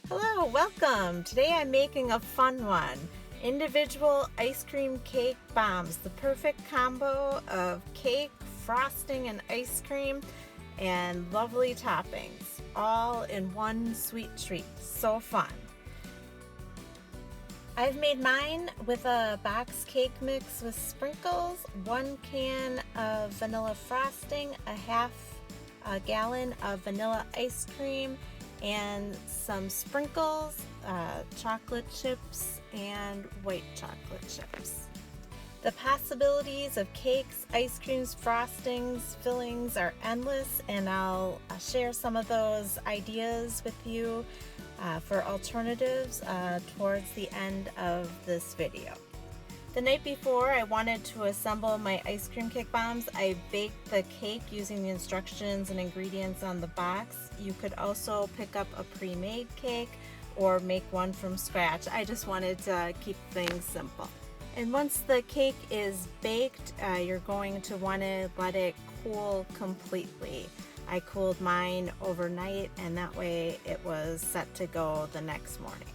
Hello, welcome! Today I'm making a fun one. Individual ice cream cake bombs. The perfect combo of cake, frosting, and ice cream, and lovely toppings. All in one sweet treat. So fun. I've made mine with a box cake mix with sprinkles, 1 can of vanilla frosting, a half gallon of vanilla ice cream, and some sprinkles, chocolate chips, and white chocolate chips. The possibilities of cakes, ice creams, frostings, fillings are endless, and I'll share some of those ideas with you for alternatives towards the end of this video. The night before I wanted to assemble my ice cream cake bombs, I baked the cake using the instructions and ingredients on the box. You could also pick up a pre-made cake or make one from scratch. I just wanted to keep things simple. And once the cake is baked, you're going to want to let it cool completely. I cooled mine overnight, and that way it was set to go the next morning.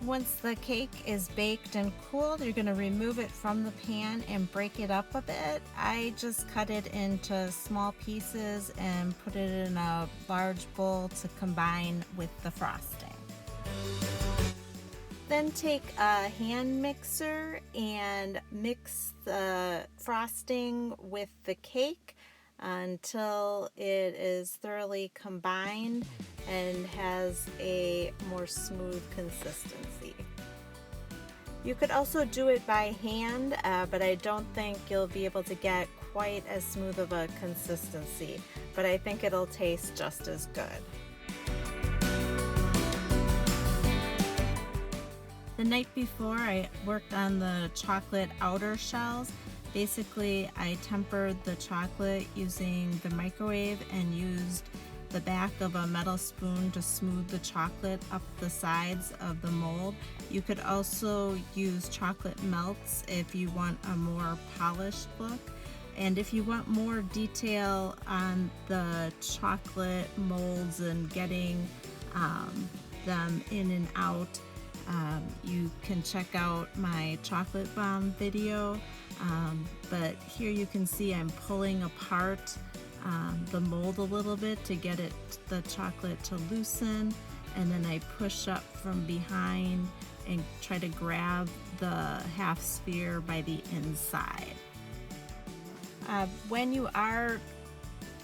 Once the cake is baked and cooled, you're going to remove it from the pan and break it up a bit. I just cut it into small pieces and put it in a large bowl to combine with the frosting. Then take a hand mixer and mix the frosting with the cake until it is thoroughly combined and has a more smooth consistency. You could also do it by hand, but I don't think you'll be able to get quite as smooth of a consistency, but I think it'll taste just as good. The night before, I worked on the chocolate outer shells. Basically, I tempered the chocolate using the microwave and used the back of a metal spoon to smooth the chocolate up the sides of the mold. You could also use chocolate melts if you want a more polished look. And if you want more detail on the chocolate molds and getting them in and out, you can check out my chocolate bomb video. But here you can see I'm pulling apart the mold a little bit to get the chocolate to loosen, and then I push up from behind and try to grab the half sphere by the inside. When you are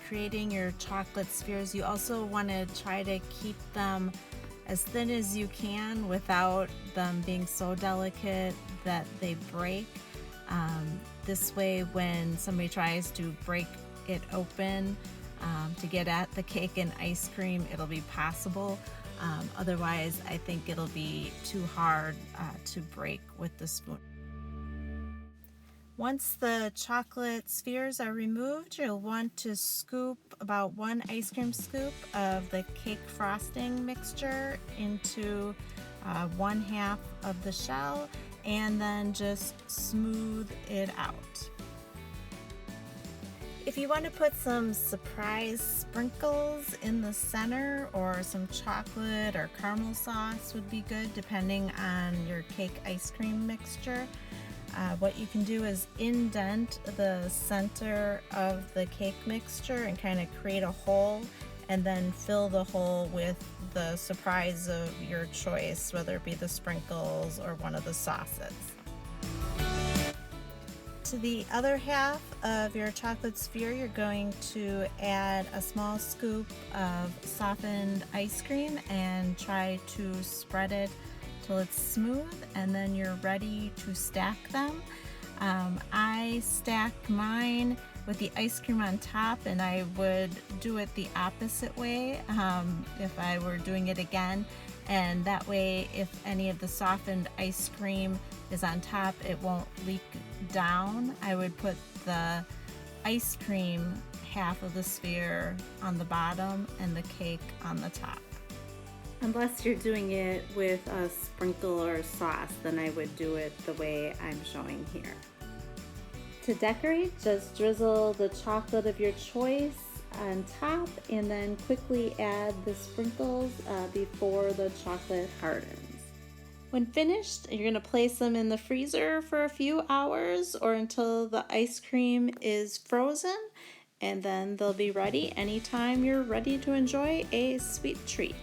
creating your chocolate spheres, you also want to try to keep them as thin as you can without them being so delicate that they break. This way, when somebody tries to break it open to get at the cake and ice cream, it'll be possible. Otherwise, I think it'll be too hard to break with the spoon. Once the chocolate spheres are removed, you'll want to scoop about 1 ice cream scoop of the cake frosting mixture into 1/2 of the shell, and then just smooth it out. If you want to put some surprise sprinkles in the center, or some chocolate or caramel sauce would be good depending on your cake ice cream mixture. What you can do is indent the center of the cake mixture and kind of create a hole, and then fill the hole with the surprise of your choice, whether it be the sprinkles or one of the sauces. To the other half of your chocolate sphere, you're going to add a small scoop of softened ice cream and try to spread it till it's smooth, and then you're ready to stack them. I stacked mine with the ice cream on top, and I would do it the opposite way if I were doing it again, and that way if any of the softened ice cream is on top, it won't leak down. I would put the ice cream half of the sphere on the bottom and the cake on the top. Unless you're doing it with a sprinkle or sauce, then I would do it the way I'm showing here. To decorate, just drizzle the chocolate of your choice on top, and then quickly add the sprinkles before the chocolate hardens. When finished, you're going to place them in the freezer for a few hours or until the ice cream is frozen, and then they'll be ready anytime you're ready to enjoy a sweet treat.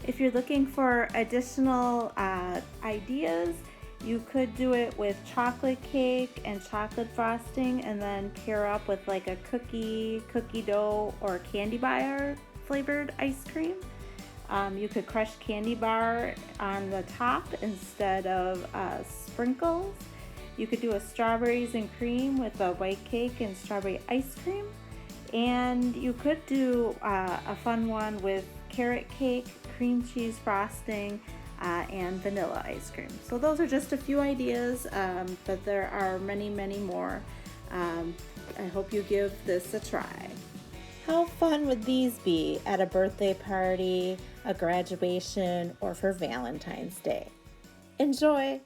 If you're looking for additional ideas, you could do it with chocolate cake and chocolate frosting, and then pair up with like a cookie dough, or candy bar flavored ice cream. You could crush candy bar on the top instead of sprinkles. You could do a strawberries and cream with a white cake and strawberry ice cream. And you could do a fun one with carrot cake, cream cheese frosting, and vanilla ice cream. So those are just a few ideas, but there are many, many more. I hope you give this a try. How fun would these be at a birthday party, a graduation, or for Valentine's Day? Enjoy!